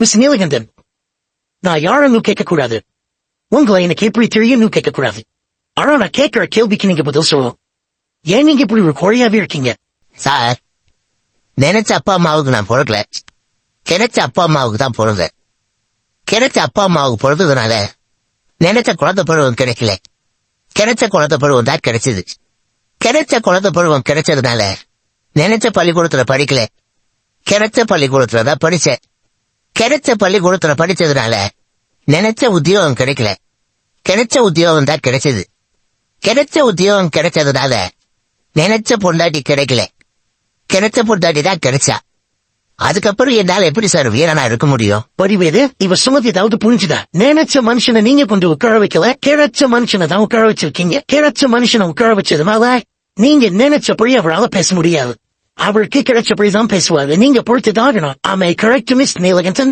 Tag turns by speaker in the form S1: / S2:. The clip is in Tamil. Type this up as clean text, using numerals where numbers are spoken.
S1: மிஸ் நீலகண்டன், நான் யாருன்னு கேட்கக்கூடாது. உங்களை எனக்கு எப்படி தெரியும்னு கேட்கக்கூடாது. ஆனா நான் கேட்கிற கேள்விக்கு நீங்க பதில் சொல்லணும். ஏன் நீங்க இப்படி ஒரு கோழியாவே இருக்கீங்க?
S2: சார், நினைச்ச அப்பா அம்மாவுக்கு நான் பிறக்கல. கிடைச்ச அப்பா அம்மாவுக்கு தான் பிறந்தேன். கிடைச்ச அப்பா அம்மாவுக்கு பிறந்ததுனால நினைச்ச குழந்தை பருவம் கிடைக்கல. கிடைச்ச குழந்தை பருவம் தான் கிடைச்சது. கிடைச்ச குழந்தை பருவம் கிடைச்சதுனால நினைச்ச பள்ளிக்கூடத்துல படிக்கல. கிடைச்ச பள்ளிக்கூடத்துல தான் படிச்சேன். கிடைச்ச பள்ளிக்கூடத்துல படிச்சதுனால நினைச்ச உத்தியோகம் கிடைக்கல. கிடைச்ச உத்தியோகம் தான் கிடைச்சது. கிடைச்ச உத்தியோகம் கிடைச்சதுனால நினைச்ச பொண்டாட்டி கிடைக்கல. கிடைச்ச பொண்டாட்டி தான் கிடைச்சா. அதுக்கப்புறம் என்னால எப்படி சார் வீரனா இருக்க முடியும்?
S1: படிவேது, இவ சுமதி ஏதாவது புரிஞ்சுதா? நினைச்ச மனுஷனை நீங்க கொண்டு உட்கார வைக்கல, கிடைச்ச மனுஷனை தான் உட்கார வச்சிருக்கீங்க. கிடைச்ச மனுஷனை உட்கார வச்சதுனால நீங்க நினைச்சபடி அவரால் பேச முடியாது. அவருக்கு கிடைச்சபடி தான் பேசுவாரு. நீங்க பொறுத்துதான். ஆமை கரெக்ட் மிஸ் நீலகண்டன்.